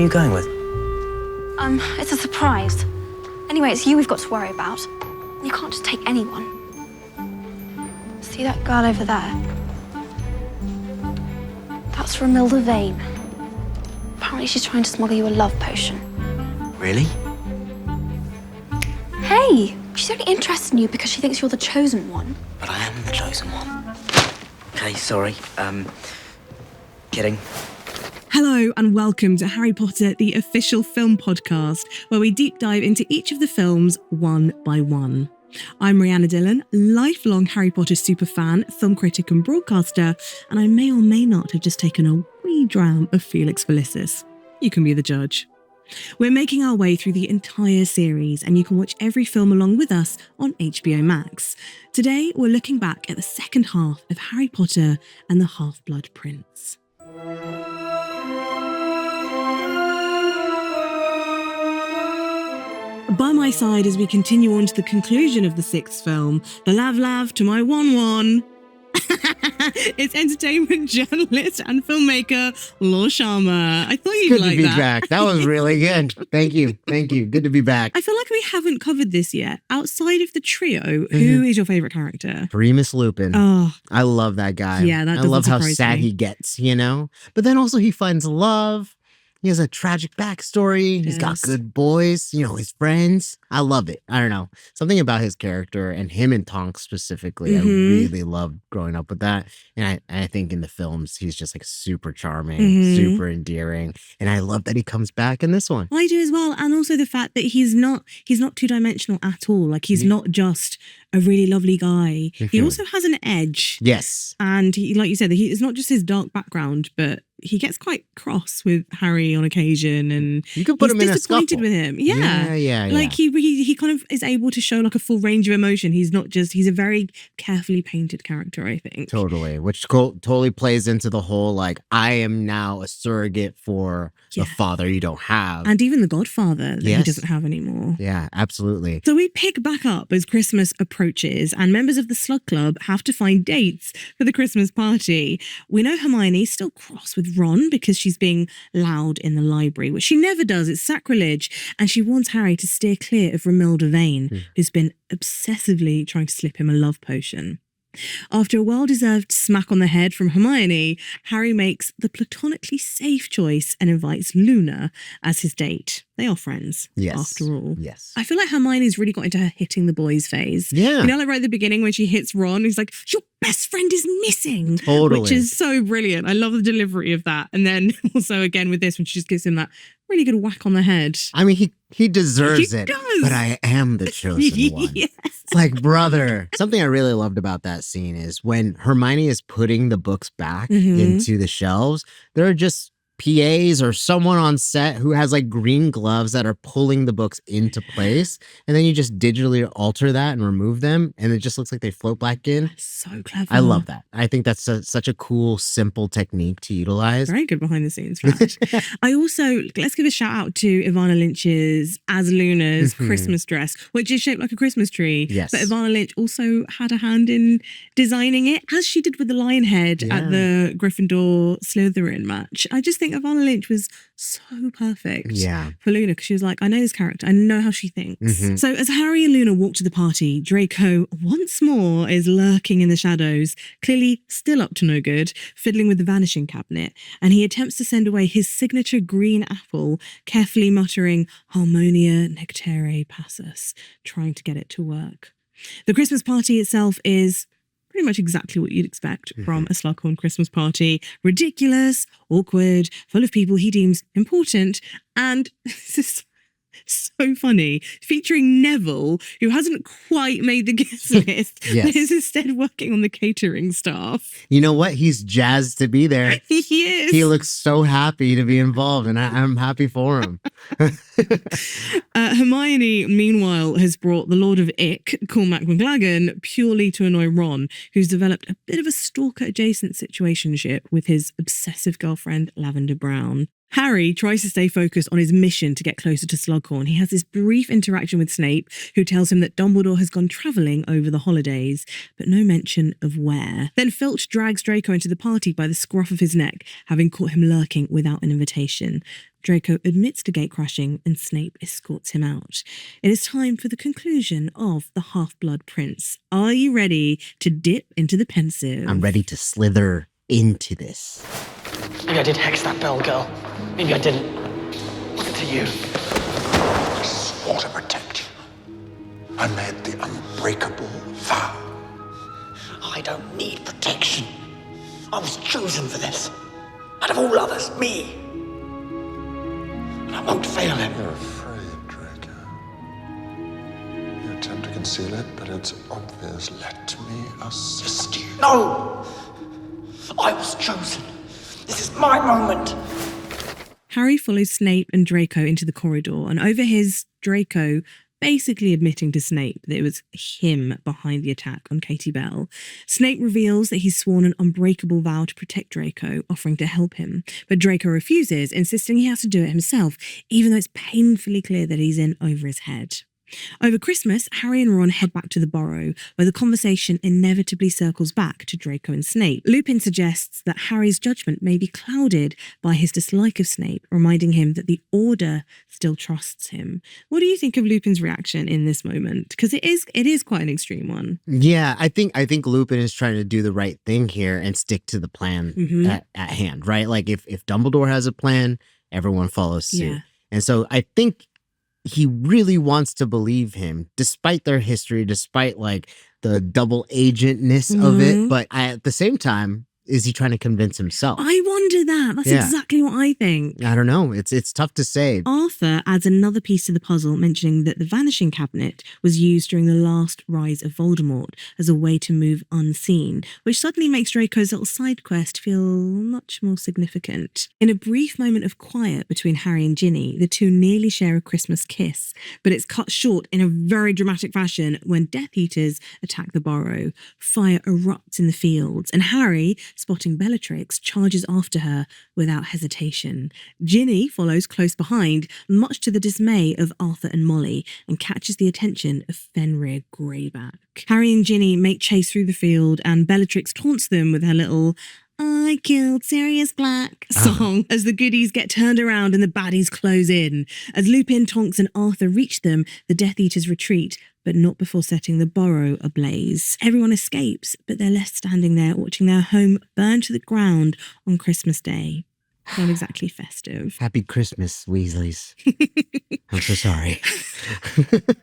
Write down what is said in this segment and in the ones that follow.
are you going with? It's a surprise. Anyway, it's you we've got to worry about. You can't just take anyone. See that girl over there? That's Romilda Vane. Apparently she's trying to smuggle you a love potion. Really? Hey! She's only interested in you because she thinks you're the chosen one. But I am the chosen one. Okay, sorry. Kidding. Hello and welcome to Harry Potter, the official film podcast, where we deep dive into each of the films one by one. I'm Rhianna Dhillon, lifelong Harry Potter superfan, film critic and broadcaster, and I may or may not have just taken a wee dram of Felix Felicis. You can be the judge. We're making our way through the entire series, and you can watch every film along with us on HBO Max. Today, we're looking back at the second half of Harry Potter and the Half-Blood Prince. By my side as we continue on to the conclusion of the sixth film, the lav to my one. It's entertainment journalist and filmmaker Law Sharma. I thought you'd like that. Good to be back. That was really good. Thank you. Good to be back. I feel like we haven't covered this yet. Outside of the trio, who is your favourite character? Remus Lupin. Oh, I love that guy. Yeah, that I love how surprise sad me. he gets, you know? But then also he finds love. He has a tragic backstory. He's got Yes. good boys, you know, his friends. I love it. I don't know. Something about his character and him and Tonks specifically, I really loved growing up with that. And I think in the films, he's just like super charming, super endearing. And I love that he comes back in this one. I do as well. And also the fact that he's not two-dimensional at all. Like, he's not just a really lovely guy. He also has an edge. Yes. And he, like you said, it's not just his dark background, but he gets quite cross with Harry on occasion, and You could put he's him in a disappointed scuffle. with him. Yeah. Like he kind of is able to show like a full range of emotion. He's a very carefully painted character, I think. Totally, which totally plays into the whole like I am now a surrogate for the father you don't have, And even the godfather that he Yes. doesn't have anymore. yeah, absolutely. So we pick back up as Christmas approaches, and members of the Slug Club have to find dates for the Christmas party. We know Hermione's still cross with Ron because she's being loud in the library, which she never does. It's sacrilege. And she wants Harry to steer clear of Romilda Vane, who's been obsessively trying to slip him a love potion. After a well-deserved smack on the head from Hermione, Harry makes the platonically safe choice and invites Luna as his date. They are friends, Yes, after all. yes. I feel like Hermione's really got into her hitting the boys phase. Yeah. You know, like right at the beginning when she hits Ron, he's like, your best friend is missing. Totally. Which is so brilliant. I love the delivery of that. And then also again with this, when she just gives him that really good whack on the head. I mean, he deserves He it, does. but I am the chosen one. Yes. It's like, brother. Something I really loved about that scene is when Hermione is putting the books back into the shelves, there are just PAs or someone on set who has like green gloves that are pulling the books into place. And then you just digitally alter that and remove them. And it just looks like they float back in. So clever. I love that. I think that's such a cool, simple technique to utilize. Very good behind the scenes fact. I also, let's give a shout out to Ivana Lynch's As Luna's Christmas dress, which is shaped like a Christmas tree. Yes. But Ivana Lynch also had a hand in designing it, as she did with the lion head at the Gryffindor Slytherin match. I just think Ivana Lynch was so perfect for Luna, because she was like, I know this character, I know how she thinks. So as Harry and Luna walk to the party, Draco once more is lurking in the shadows, clearly still up to no good, fiddling with the vanishing cabinet, and he attempts to send away his signature green apple, carefully muttering Harmonia Nectare Passus, trying to get it to work. The Christmas party itself is pretty much exactly what you'd expect from a Slughorn Christmas party. Ridiculous, awkward, full of people he deems important, and this is so funny, featuring Neville, who hasn't quite made the guest list, but is instead working on the catering staff. You know what? He's jazzed to be there. He is. He looks so happy to be involved, and I'm happy for him. Hermione, meanwhile, has brought the Lord of Ick, Cormac McLaggen, purely to annoy Ron, who's developed a bit of a stalker-adjacent situationship with his obsessive girlfriend, Lavender Brown. Harry tries to stay focused on his mission to get closer to Slughorn. He has this brief interaction with Snape, who tells him that Dumbledore has gone travelling over the holidays, but no mention of where. Then Filch drags Draco into the party by the scruff of his neck, having caught him lurking without an invitation. Draco admits to gatecrashing and Snape escorts him out. It is time for the conclusion of The Half-Blood Prince. Are you ready to dip into the pensive? I'm ready to slither into this. Maybe I did hex that bell girl. Maybe I didn't. What's it to you? I swore to protect you. I made the unbreakable vow. I don't need protection. I was chosen for this. Out of all others, me. And I won't fail him. You're afraid, Draco. You attempt to conceal it, but it's obvious. Let me assist you. No! I was chosen. This is my moment. Harry follows Snape and Draco into the corridor, and overhears Draco basically admitting to Snape that it was him behind the attack on Katie Bell. Snape reveals that he's sworn an unbreakable vow to protect Draco, offering to help him. But Draco refuses, insisting he has to do it himself, even though it's painfully clear that he's in over his head. Over Christmas, Harry and Ron head back to the Burrow, where the conversation inevitably circles back to Draco and Snape. Lupin suggests that Harry's judgment may be clouded by his dislike of Snape, reminding him that the Order still trusts him. What do you think of Lupin's reaction in this moment? Because it is quite an extreme one. Yeah, I think Lupin is trying to do the right thing here and stick to the plan at hand, right? Like if Dumbledore has a plan, everyone follows suit. Yeah. And so I think he really wants to believe him, despite their history, despite like the double agentness of it. But at the same time, is he trying to convince himself? I wonder that. That's exactly what I think. I don't know. It's tough to say. Arthur adds another piece to the puzzle, mentioning that the Vanishing Cabinet was used during the last rise of Voldemort as a way to move unseen, which suddenly makes Draco's little side quest feel much more significant. In a brief moment of quiet between Harry and Ginny, the two nearly share a Christmas kiss, but it's cut short in a very dramatic fashion when Death Eaters attack the Burrow. Fire erupts in the fields, and Harry, spotting Bellatrix, charges after her without hesitation. Ginny follows close behind, much to the dismay of Arthur and Molly, and catches the attention of Fenrir Greyback. Harry and Ginny make chase through the field, and Bellatrix taunts them with her little "I killed Sirius Black" song as the goodies get turned around and the baddies close in. As Lupin, Tonks and Arthur reach them, the Death Eaters retreat, but not before setting the Burrow ablaze. Everyone escapes, but they're left standing there watching their home burn to the ground on Christmas Day. Not exactly festive. Happy Christmas, Weasleys. I'm so sorry.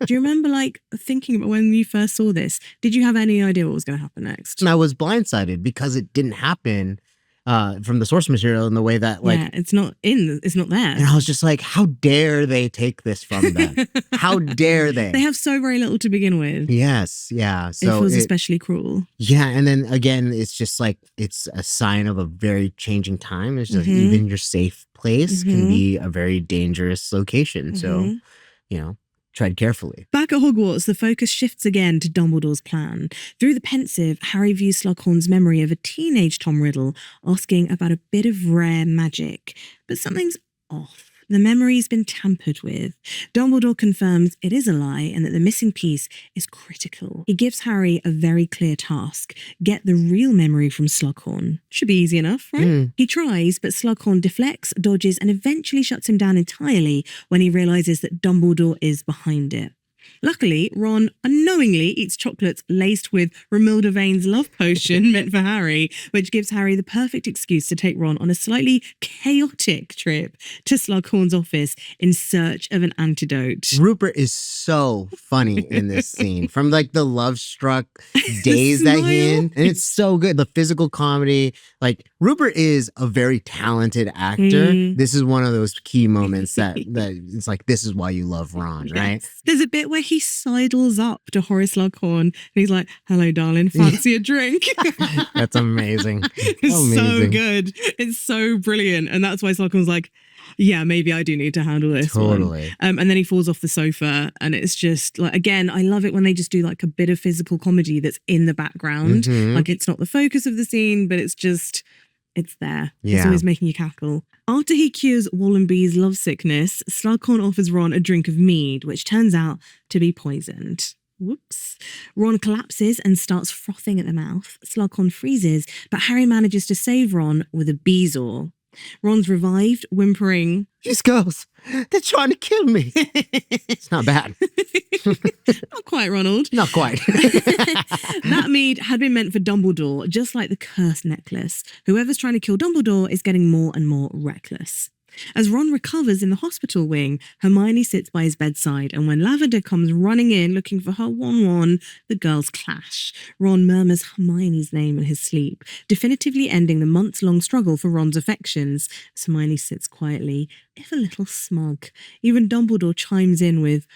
Do you remember, thinking about when you first saw this? Did you have any idea what was going to happen next? And I was blindsided because it didn't happen from the source material in the way that, it's not there. And I was just like, how dare they take this from them? How dare they? They have so very little to begin with. Yes, yeah. So it feels especially cruel. Yeah, and then again, it's just like, it's a sign of a very changing time. It's just even your safe place can be a very dangerous location. So, tread carefully. Back at Hogwarts, the focus shifts again to Dumbledore's plan. Through the pensive, Harry views Slughorn's memory of a teenage Tom Riddle asking about a bit of rare magic. But something's off. The memory's been tampered with. Dumbledore confirms it is a lie and that the missing piece is critical. He gives Harry a very clear task: get the real memory from Slughorn. Should be easy enough, right? He tries, but Slughorn deflects, dodges, and eventually shuts him down entirely when he realises that Dumbledore is behind it. Luckily, Ron unknowingly eats chocolates laced with Romilda Vane's love potion meant for Harry, which gives Harry the perfect excuse to take Ron on a slightly chaotic trip to Slughorn's office in search of an antidote. Rupert is so funny in this scene, from the love-struck days that he in. And it's so good. The physical comedy. Rupert is a very talented actor. This is one of those key moments that it's like, this is why you love Ron, right? Yes. There's a bit where he sidles up to Horace Slughorn and he's like, "Hello, darling, fancy a drink?" That's amazing. It's so good. It's so brilliant. And that's why Slughorn's like, yeah, maybe I do need to handle this totally. And then he falls off the sofa, and it's just again, I love it when they just do a bit of physical comedy that's in the background. It's not the focus of the scene, but it's there. Yeah. It's always making you cackle. After he cures Wallenby's lovesickness, Slughorn offers Ron a drink of mead, which turns out to be poisoned. Whoops. Ron collapses and starts frothing at the mouth. Slughorn freezes, but Harry manages to save Ron with a bezoar. Ron's revived, whimpering, "These girls, they're trying to kill me." It's not bad. Not quite, Ronald. Not quite. That mead had been meant for Dumbledore, just like the cursed necklace. Whoever's trying to kill Dumbledore is getting more and more reckless. As Ron recovers in the hospital wing, Hermione sits by his bedside, and when Lavender comes running in looking for her Won-Won, the girls clash. Ron murmurs Hermione's name in his sleep, definitively ending the months-long struggle for Ron's affections. As Hermione sits quietly, if a little smug. Even Dumbledore chimes in with,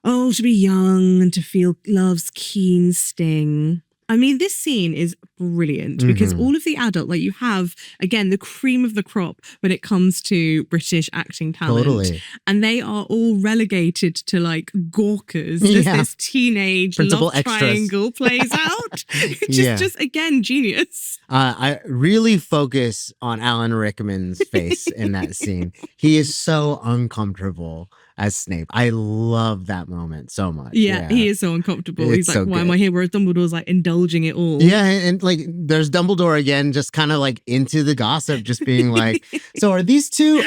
"Oh, to be young and to feel love's keen sting." I mean, this scene is brilliant because all of the adult, like you have, again, the cream of the crop when it comes to British acting talent. Totally. And they are all relegated to like gawkers as this teenage Principal love extras. triangle plays out. Just again, genius. I really focus on Alan Rickman's face in that scene. He is so uncomfortable as Snape. I love that moment so much. Yeah, he is so uncomfortable. He's like, so why am good. I here? Whereas Dumbledore's like indulging it all. Yeah, and like there's Dumbledore again, just kind of like into the gossip, just being like, "So are these two?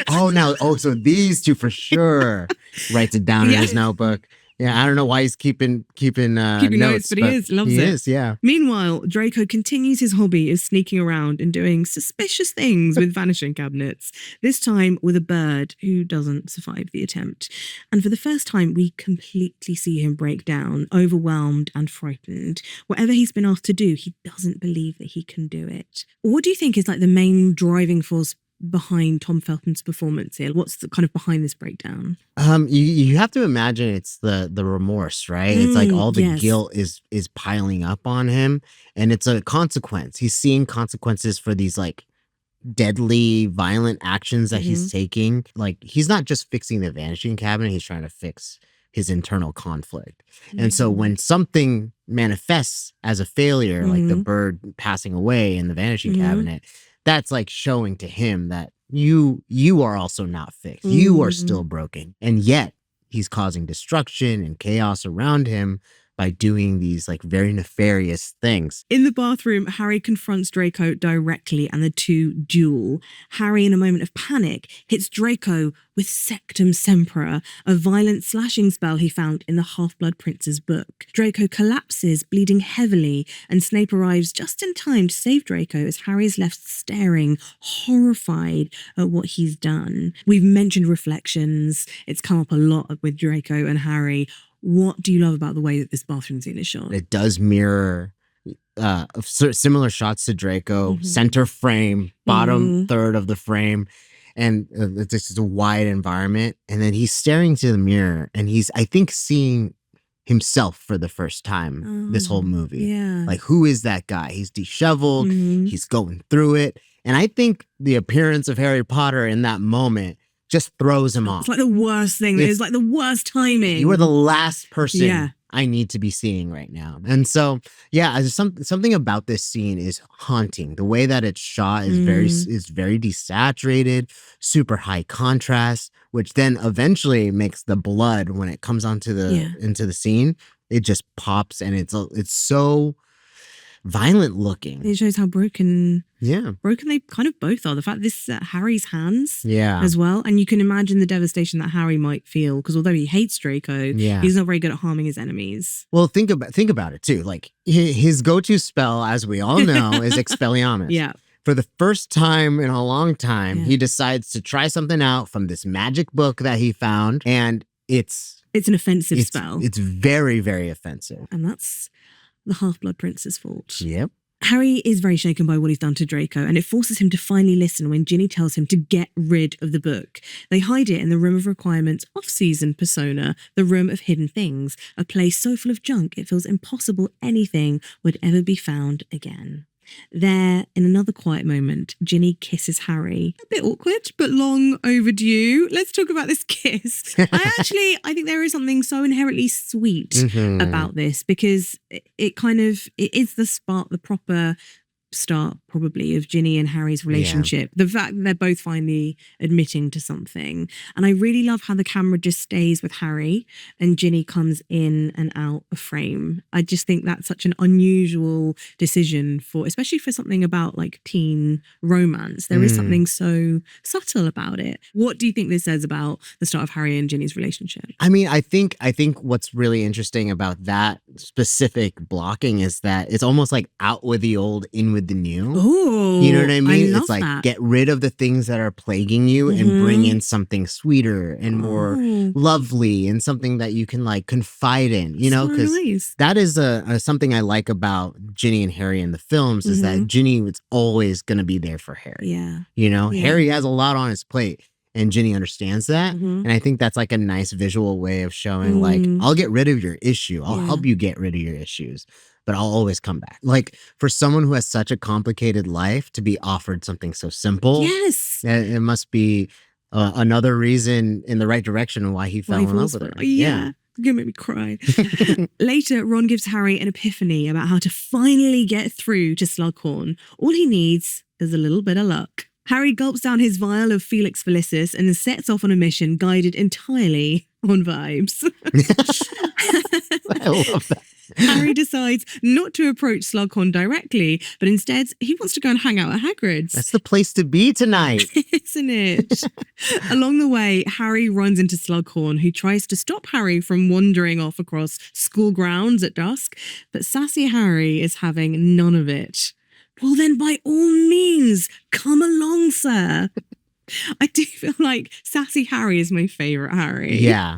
So these two for sure." Writes it down in his notebook. Yeah, I don't know why he's keeping notes, but he loves it. He is, yeah. Meanwhile, Draco continues his hobby of sneaking around and doing suspicious things with vanishing cabinets, this time with a bird who doesn't survive the attempt. And for the first time, we completely see him break down, overwhelmed and frightened. Whatever he's been asked to do, he doesn't believe that he can do it. What do you think is like the main driving force behind Tom Felton's performance here? What's the kind of behind this breakdown? You have to imagine it's the remorse, right? It's like all the guilt is piling up on him, and it's a consequence. He's seeing consequences for these like deadly, violent actions that he's taking. Like he's not just fixing the vanishing cabinet; he's trying to fix his internal conflict. And so when something manifests as a failure, like the bird passing away in the vanishing cabinet, that's like showing to him that you are also not fixed. You are still broken. And yet he's causing destruction and chaos around him by doing these like very nefarious things. In the bathroom, Harry confronts Draco directly and the two duel. Harry, in a moment of panic, hits Draco with Sectum Sempra, a violent slashing spell he found in the Half-Blood Prince's book. Draco collapses, bleeding heavily, and Snape arrives just in time to save Draco as Harry is left staring, horrified at what he's done. We've mentioned reflections. It's come up a lot with Draco and Harry. What do you love about the way that this bathroom scene is shot? It does mirror similar shots to Draco, center frame, bottom third of the frame, and it's just a wide environment. And then he's staring to the mirror, and he's, I think, seeing himself for the first time this whole movie. Yeah. Like, who is that guy? He's disheveled. He's going through it. And I think the appearance of Harry Potter in that moment just throws him off. It's like the worst thing. It's like the worst timing. You are the last person I need to be seeing right now. And so, yeah, something about this scene is haunting. The way that it's shot is very desaturated, super high contrast, which then eventually makes the blood, when it comes onto into the scene, it just pops, and it's so violent looking. It shows how broken they kind of both are. The fact this Harry's hands as well, and you can imagine the devastation that Harry might feel, because although he hates Draco, he's not very good at harming his enemies. Well, think about it too. Like his go-to spell, as we all know, is Expelliarmus. Yeah. For the first time in a long time, he decides to try something out from this magic book that he found, and it's an offensive spell. It's very, very offensive. And that's the Half-Blood Prince's fault. Yep. Harry is very shaken by what he's done to Draco, and it forces him to finally listen when Ginny tells him to get rid of the book. They hide it in the Room of Requirement's off-season persona, the Room of Hidden Things, a place so full of junk it feels impossible anything would ever be found again. There, in another quiet moment, Ginny kisses Harry. A bit awkward, but long overdue. Let's talk about this kiss. I think there is something so inherently sweet about this, because it is the spark, the proper start probably of Ginny and Harry's relationship. The fact that they're both finally admitting to something. And I really love how the camera just stays with Harry and Ginny comes in and out of frame. I just think that's such an unusual decision for, especially for something about like teen romance. There is something so subtle about it. What do you think this says about the start of Harry and Ginny's relationship? I mean, I think what's really interesting about that specific blocking is that it's almost like out with the old, in with the new. Oh, you know what I mean? love It's like that. Get rid of the things that are plaguing you and bring in something sweeter and more lovely and something that you can like confide in, you know, because nice. that is something I like about Ginny and Harry in the films is that Ginny was always going to be there for Harry. Yeah. You know, Harry has a lot on his plate. And Ginny understands that. And I think that's like a nice visual way of showing like, I'll get rid of your issue. I'll help you get rid of your issues, but I'll always come back. Like for someone who has such a complicated life to be offered something so simple. Yes. It must be another reason in the right direction of why he fell in love with her. Yeah. You're gonna make me cry. Later, Ron gives Harry an epiphany about how to finally get through to Slughorn. All he needs is a little bit of luck. Harry gulps down his vial of Felix Felicis and sets off on a mission guided entirely on vibes. I love that. Harry decides not to approach Slughorn directly, but instead he wants to go and hang out at Hagrid's. That's the place to be tonight. Isn't it? Along the way, Harry runs into Slughorn, who tries to stop Harry from wandering off across school grounds at dusk, but sassy Harry is having none of it. Well, then by all means, come along, sir. I do feel like sassy Harry is my favorite Harry. Yeah,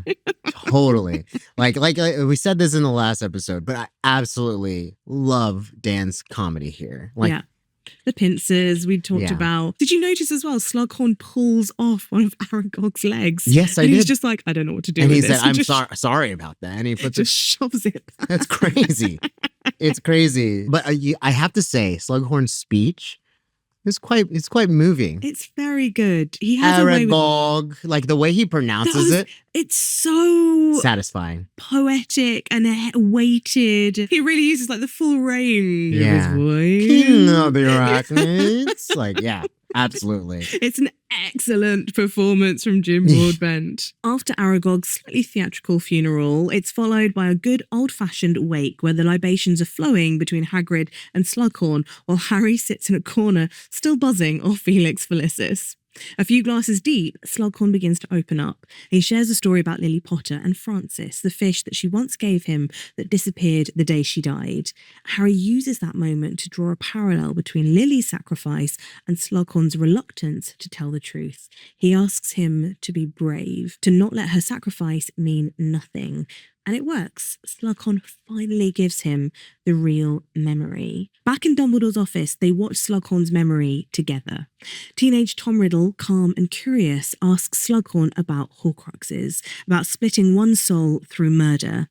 totally. Like we said this in the last episode, but I absolutely love Dan's comedy here. Like, yeah. The pincers we talked about. Did you notice as well, Slughorn pulls off one of Aragog's legs? Yes, I did. He's He's just like, I don't know what to do and with he this. said, I'm sorry about that. And he puts just shoves it. That's crazy. It's crazy. But I have to say, Slughorn's speech is quite moving. It's very good. He has a way with, Aragog, like the way he pronounces it. It's so satisfying, poetic, and weighted. He really uses like the full range of his voice. King of the Arachnids. Like, yeah. Absolutely. It's an excellent performance from Jim Broadbent. After Aragog's slightly theatrical funeral, it's followed by a good old-fashioned wake where the libations are flowing between Hagrid and Slughorn while Harry sits in a corner, still buzzing off Felix Felicis. A few glasses deep, Slughorn begins to open up. He shares a story about Lily Potter and Francis, the fish that she once gave him that disappeared the day she died. Harry uses that moment to draw a parallel between Lily's sacrifice and Slughorn's reluctance to tell the truth. He asks him to be brave, to not let her sacrifice mean nothing. And it works. Slughorn finally gives him the real memory. Back in Dumbledore's office, they watch Slughorn's memory together. Teenage Tom Riddle, calm and curious, asks Slughorn about Horcruxes, about splitting one soul through murder.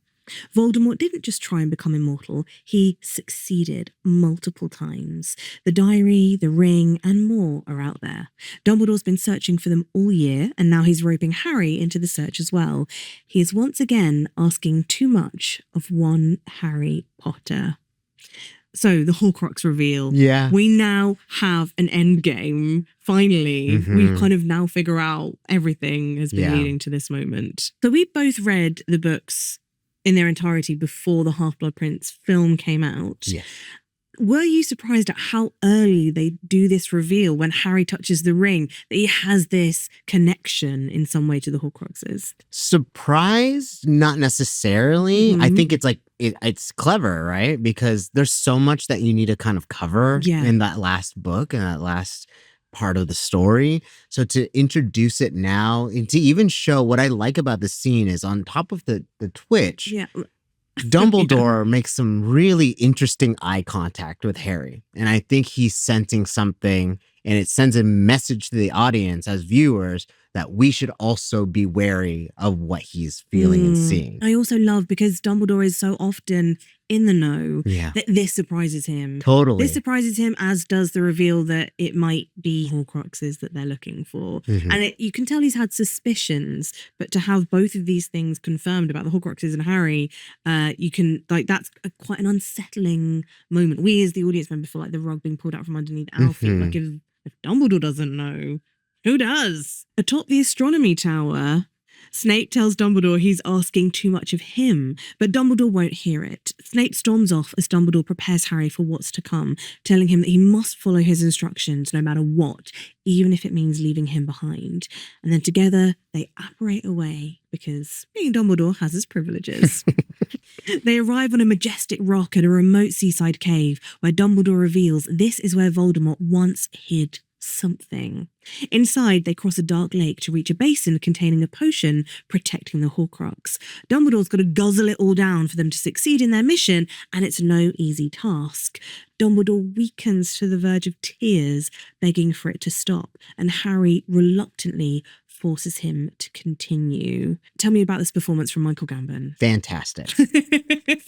Voldemort didn't just try and become immortal, he succeeded multiple times. The diary, the ring, and more are out there. Dumbledore's been searching for them all year, and now he's roping Harry into the search as well. He is once again asking too much of one Harry Potter. So, the Horcrux reveal. Yeah. We now have an end game. Finally, we kind of now figure out everything has been leading to this moment. So, we both read the books in their entirety before the Half-Blood Prince film came out. Yeah. Were you surprised at how early they do this reveal when Harry touches the ring, that he has this connection in some way to the Horcruxes? Surprised? Not necessarily. I think it's like, it's clever, right? Because there's so much that you need to kind of cover in that last book and that last part of the story. So to introduce it now and to even show what I like about the scene is on top of the twitch, Dumbledore makes some really interesting eye contact with Harry. And I think he's sensing something and it sends a message to the audience as viewers that we should also be wary of what he's feeling and seeing. I also love, because Dumbledore is so often in the know, that this surprises him. Totally. This surprises him, as does the reveal that it might be Horcruxes that they're looking for. And you can tell he's had suspicions, but to have both of these things confirmed about the Horcruxes and Harry, you can, like, that's quite an unsettling moment. We as the audience member feel like the rug being pulled out from underneath our feet. Like, if Dumbledore doesn't know, who does? Atop the Astronomy Tower, Snape tells Dumbledore he's asking too much of him, but Dumbledore won't hear it. Snape storms off as Dumbledore prepares Harry for what's to come, telling him that he must follow his instructions no matter what, even if it means leaving him behind. And then together, they apparate away, because being Dumbledore has its privileges. They arrive on a majestic rock at a remote seaside cave, where Dumbledore reveals this is where Voldemort once hid something. Inside, they cross a dark lake to reach a basin containing a potion protecting the Horcrux. Dumbledore's got to guzzle it all down for them to succeed in their mission, and it's no easy task. Dumbledore weakens to the verge of tears, begging for it to stop, and Harry reluctantly forces him to continue. Tell me about this performance from Michael Gambon. Fantastic.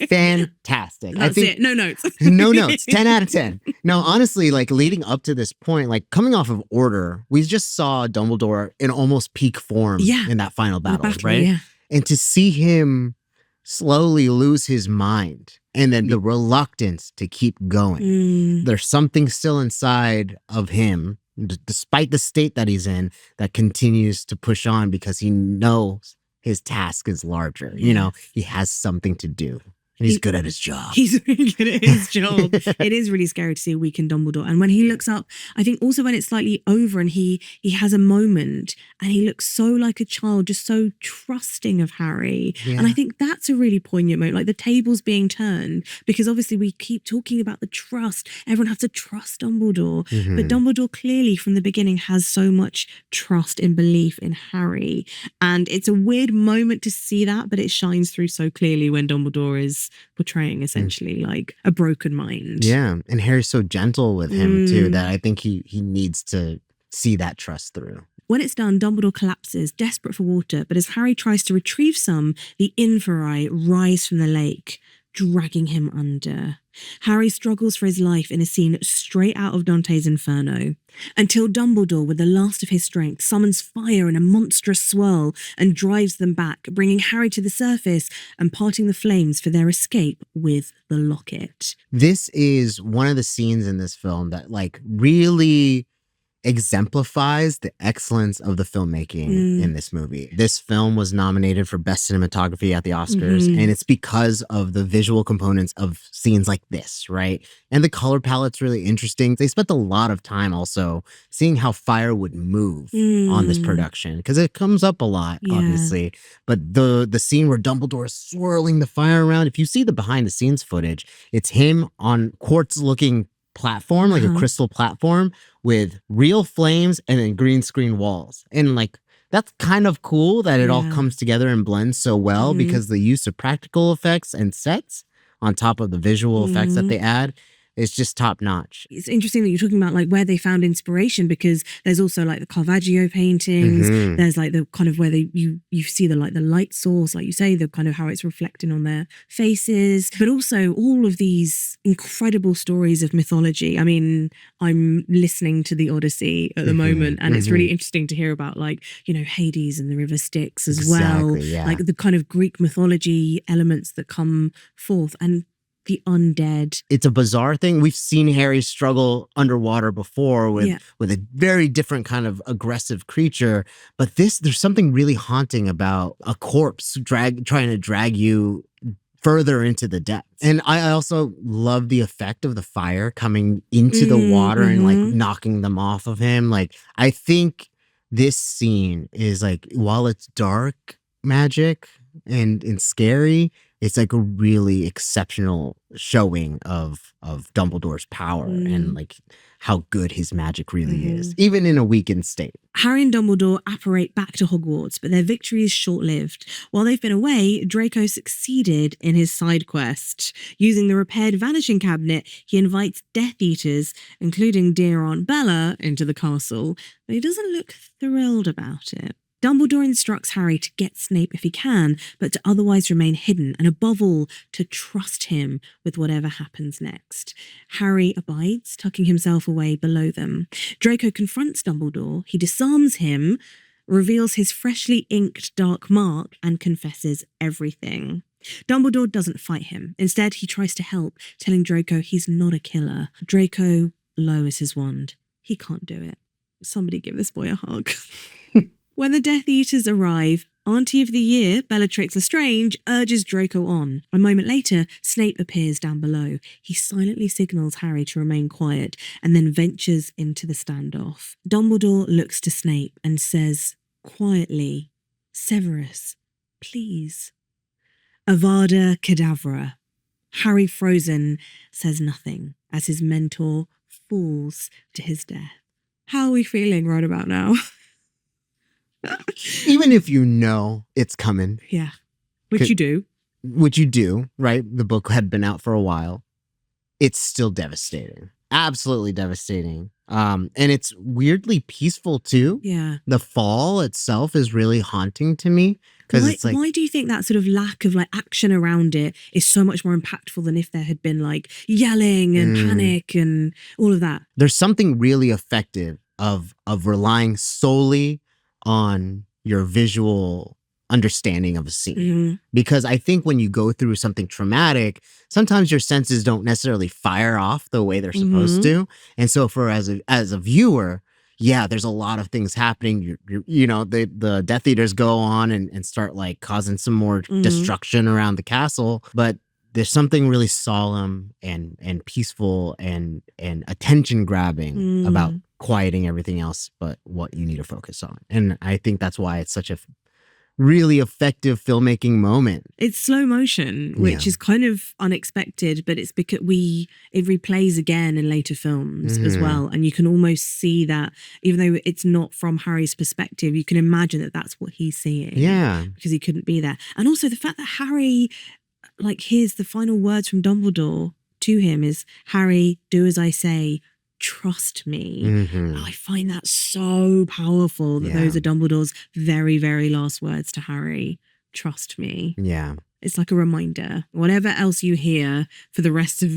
Fantastic. That's it. No notes. No notes. 10 out of 10. No, honestly, like leading up to this point, like coming off of Order, we just saw Dumbledore in almost peak form in that final battle, right? Yeah. And to see him slowly lose his mind and then the reluctance to keep going. There's something still inside of him, despite the state that he's in, that continues to push on because he knows his task is larger. You know, he has something to do. And he's good at his job. He's really good at his job. It is really scary to see a weakened Dumbledore. And when he looks up, I think also when it's slightly over and he has a moment and he looks so like a child, just so trusting of Harry. Yeah. And I think that's a really poignant moment, like the tables being turned, because obviously we keep talking about the trust. Everyone has to trust Dumbledore. But Dumbledore clearly from the beginning has so much trust and belief in Harry. And it's a weird moment to see that, but it shines through so clearly when Dumbledore is portraying essentially like a broken mind. Yeah. And Harry's so gentle with him too, that I think he needs to see that trust through. When it's done, Dumbledore collapses, desperate for water, but as Harry tries to retrieve some, the Inferi rise from the lake, dragging him under. Harry struggles for his life in a scene straight out of Dante's Inferno, until Dumbledore, with the last of his strength, summons fire in a monstrous swirl and drives them back, bringing Harry to the surface and parting the flames for their escape with the locket. This is one of the scenes in this film that like really exemplifies the excellence of the filmmaking in this movie. This film was nominated for Best Cinematography at the Oscars, and it's because of the visual components of scenes like this, right? And the color palette's really interesting. They spent a lot of time also seeing how fire would move on this production, because it comes up a lot, obviously. But the scene where Dumbledore is swirling the fire around, if you see the behind the scenes footage, it's him on quartz-looking platform, like a crystal platform with real flames and then green screen walls. And like, that's kind of cool that it all comes together and blends so well, because the use of practical effects and sets on top of the visual effects that they add is just top notch. It's interesting that you're talking about like where they found inspiration, because there's also like the Caravaggio paintings. There's like the kind of where you see the like the light source, like you say, the kind of how it's reflecting on their faces, but also all of these incredible stories of mythology. I mean, I'm listening to the Odyssey at the moment, and it's really interesting to hear about like, you know, Hades and the River Styx as well. Yeah. Like the kind of Greek mythology elements that come forth, and the undead. It's a bizarre thing. We've seen Harry struggle underwater before with a very different kind of aggressive creature. But there's something really haunting about a corpse trying to drag you further into the depths. And I also love the effect of the fire coming into the water and like knocking them off of him. Like, I think this scene is like, while it's dark magic and scary, it's like a really exceptional showing of Dumbledore's power and like how good his magic really is, even in a weakened state. Harry and Dumbledore apparate back to Hogwarts, but their victory is short-lived. While they've been away, Draco succeeded in his side quest. Using the repaired vanishing cabinet, he invites Death Eaters, including dear Aunt Bella, into the castle, but he doesn't look thrilled about it. Dumbledore instructs Harry to get Snape if he can, but to otherwise remain hidden, and above all, to trust him with whatever happens next. Harry abides, tucking himself away below them. Draco confronts Dumbledore. He disarms him, reveals his freshly inked dark mark, and confesses everything. Dumbledore doesn't fight him. Instead, he tries to help, telling Draco he's not a killer. Draco lowers his wand. He can't do it. Somebody give this boy a hug. When the Death Eaters arrive, Auntie of the Year, Bellatrix Lestrange, urges Draco on. A moment later, Snape appears down below. He silently signals Harry to remain quiet and then ventures into the standoff. Dumbledore looks to Snape and says quietly, "Severus, please." Avada Kedavra. Harry, frozen, says nothing as his mentor falls to his death. How are we feeling right about now? Even if you know it's coming. Yeah. Which you do. Which you do, right? The book had been out for a while. It's still devastating. Absolutely devastating. And it's weirdly peaceful too. Yeah. The fall itself is really haunting to me. Because it's like, why do you think that sort of lack of like action around it is so much more impactful than if there had been like yelling and panic and all of that? There's something really effective of relying solely on your visual understanding of a scene. Because I think when you go through something traumatic, sometimes your senses don't necessarily fire off the way they're supposed to. And so as a viewer, yeah, there's a lot of things happening. You know, the Death Eaters go on and start like causing some more destruction around the castle. But there's something really solemn and peaceful and attention grabbing about quieting everything else but what you need to focus on. And I think that's why it's such a really effective filmmaking moment. It's slow motion, which is kind of unexpected, but it's because it replays again in later films as well. And you can almost see that, even though it's not from Harry's perspective, you can imagine that that's what he's seeing. Yeah. Because he couldn't be there. And also the fact that Harry like hears the final words from Dumbledore to him is, "Harry, do as I say, trust me." I find that so powerful that those are Dumbledore's very, very last words to Harry. Trust me. Yeah. It's like a reminder. Whatever else you hear for the rest of,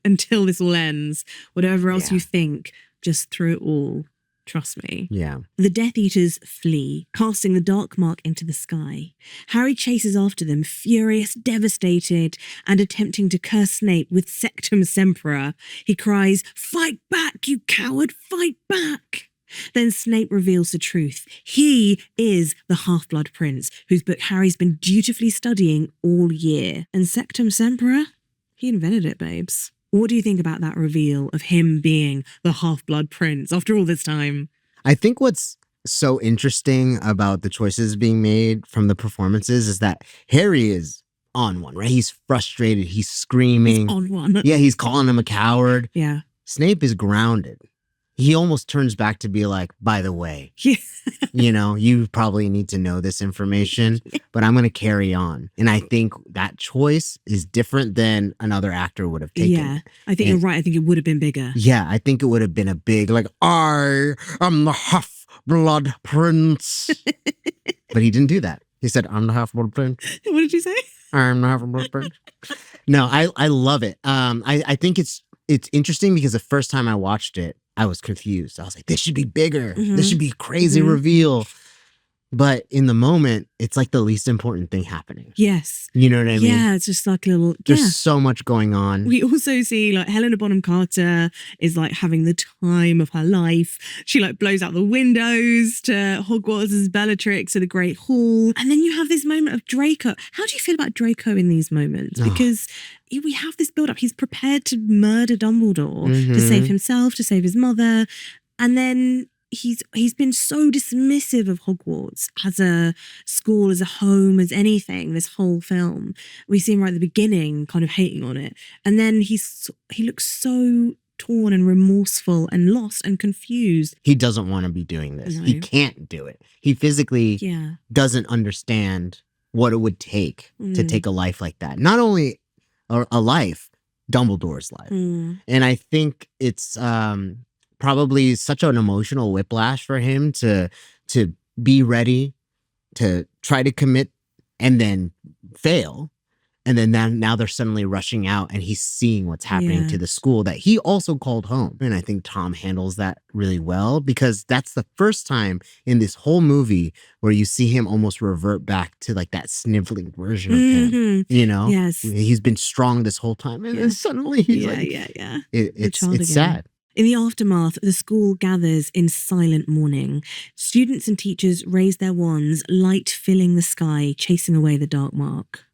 until this all ends, whatever else you think, just through it all, trust me. Yeah. The Death Eaters flee, casting the dark mark into the sky. Harry chases after them, furious, devastated, and attempting to curse Snape with Sectum Sempra. He cries, "Fight back, you coward, fight back!" Then Snape reveals the truth. He is the Half-Blood Prince, whose book Harry's been dutifully studying all year. And Sectum Sempra? He invented it, babes. What do you think about that reveal of him being the Half-Blood Prince after all this time? I think what's so interesting about the choices being made from the performances is that Harry is on one, right? He's frustrated. He's screaming. He's on one. Yeah, he's calling him a coward. Yeah. Snape is grounded. He almost turns back to be like, by the way, you probably need to know this information, but I'm going to carry on. And I think that choice is different than another actor would have taken. Yeah, I think you're right. I think it would have been bigger. Yeah, I think it would have been a big, like, I am the Half-Blood Prince. But he didn't do that. He said, I'm the Half-Blood Prince. What did you say? I'm the Half-Blood Prince. No, I love it. I think it's interesting because the first time I watched it, I was confused. I was like, this should be bigger. This should be a crazy reveal. But in the moment, it's like the least important thing happening. Yes. You know what I mean? Yeah, it's just like a little... There's so much going on. We also see like Helena Bonham Carter is like having the time of her life. She like blows out the windows to Hogwarts' Bellatrix at the Great Hall. And then you have this moment of Draco. How do you feel about Draco in these moments? Because we have this build up. He's prepared to murder Dumbledore to save himself, to save his mother. And then he's been so dismissive of Hogwarts as a school, as a home, as anything. This whole film, we see him right at the beginning, kind of hating on it, and then he looks so torn and remorseful and lost and confused. He doesn't want to be doing this. No. He can't do it. He physically doesn't understand what it would take to take a life like that. Not only a life, Dumbledore's life. And I think it's probably such an emotional whiplash for him to be ready to try to commit and then fail. And then now they're suddenly rushing out and he's seeing what's happening to the school that he also called home. And I think Tom handles that really well because that's the first time in this whole movie where you see him almost revert back to like that sniveling version of him. You know? Yes. He's been strong this whole time. And then suddenly he's it's sad. In the aftermath, the school gathers in silent mourning. Students and teachers raise their wands, light filling the sky, chasing away the dark mark.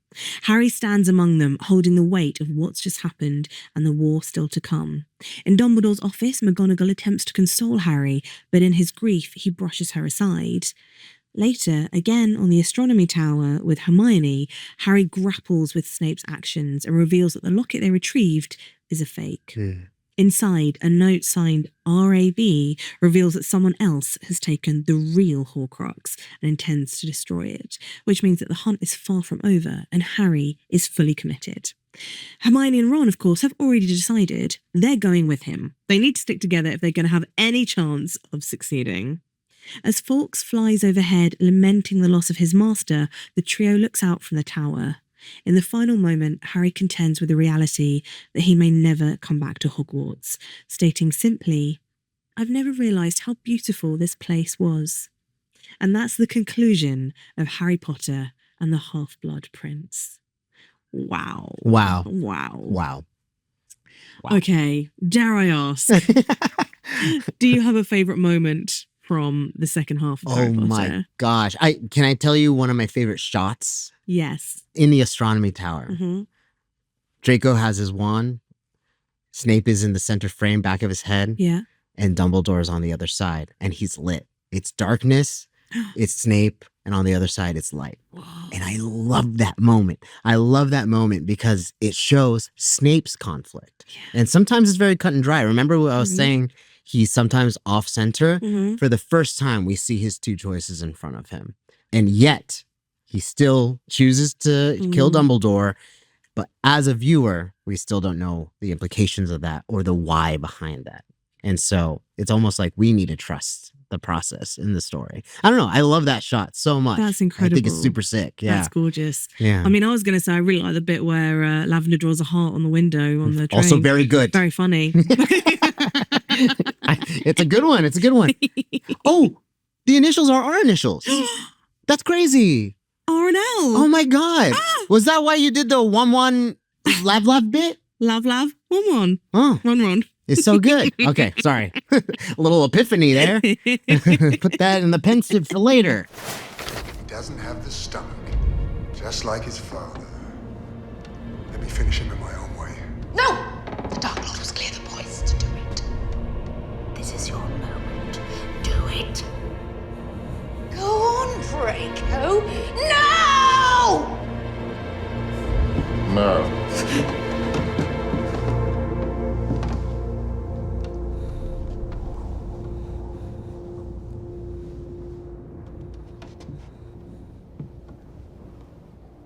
Harry stands among them, holding the weight of what's just happened and the war still to come. In Dumbledore's office, McGonagall attempts to console Harry, but in his grief, he brushes her aside. Later, again on the Astronomy Tower with Hermione, Harry grapples with Snape's actions and reveals that the locket they retrieved is a fake. Inside, a note signed R.A.B. reveals that someone else has taken the real Horcrux and intends to destroy it, which means that the hunt is far from over and Harry is fully committed. Hermione and Ron, of course, have already decided they're going with him. They need to stick together if they're going to have any chance of succeeding. As Fawkes flies overhead, lamenting the loss of his master, the trio looks out from the tower. In the final moment, Harry contends with the reality that he may never come back to Hogwarts, stating simply, "I've never realised how beautiful this place was." And that's the conclusion of Harry Potter and the Half-Blood Prince. Wow. Wow. Wow. Wow. Okay, dare I ask, do you have a favourite moment from the second half of Harry Potter? Oh my gosh. Can I tell you one of my favorite shots? Yes. In the Astronomy Tower. Draco has his wand. Snape is in the center frame, back of his head. Yeah. And Dumbledore is on the other side. And he's lit. It's darkness. It's Snape. And on the other side, it's light. Whoa. And I love that moment. I love that moment because it shows Snape's conflict. Yeah. And sometimes it's very cut and dry. Remember what I was saying? He's sometimes off center. For the first time, we see his two choices in front of him. And yet, he still chooses to kill Dumbledore. But as a viewer, we still don't know the implications of that or the why behind that. And so it's almost like we need to trust the process in the story. I don't know. I love that shot so much. That's incredible. I think it's super sick. Yeah. That's gorgeous. Yeah. I mean, I was going to say, I really like the bit where Lavender draws a heart on the window on the train. Also very good. Very funny. It's a good one. It's a good one. Oh, the initials are our initials. That's crazy. R&L. Oh my God. Was that why you did the 1-1 lav bit? Lav, 1-1. Oh. Run. It's so good. Okay, sorry. A little epiphany there. Put that in the pensive for later. He doesn't have the stomach, just like his father. Let me finish him in my own way. No! The Dark Lord was clear the poised to do it. This is your moment. Do it. Go on, Draco. No! No.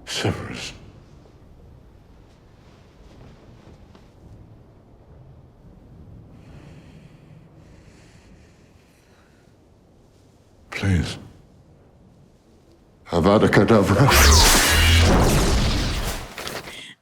Severus. Please. Avada Kedavra.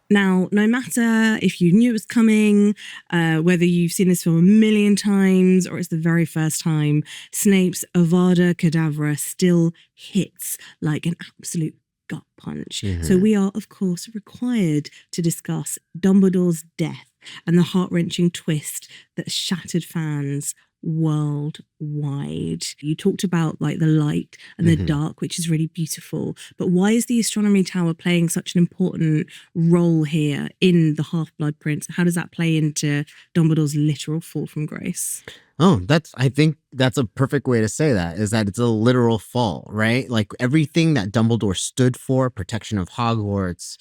Now, no matter if you knew it was coming, whether you've seen this film a million times or it's the very first time, Snape's Avada Kedavra still hits like an absolute gut punch. So we are, of course, required to discuss Dumbledore's death and the heart-wrenching twist that shattered fans worldwide. You talked about like the light and the dark, which is really beautiful. But why is the Astronomy Tower playing such an important role here in the Half-Blood Prince? How does that play into Dumbledore's literal fall from grace? Oh, I think that's a perfect way to say that, is that it's a literal fall, right? Like everything that Dumbledore stood for, protection of Hogwarts,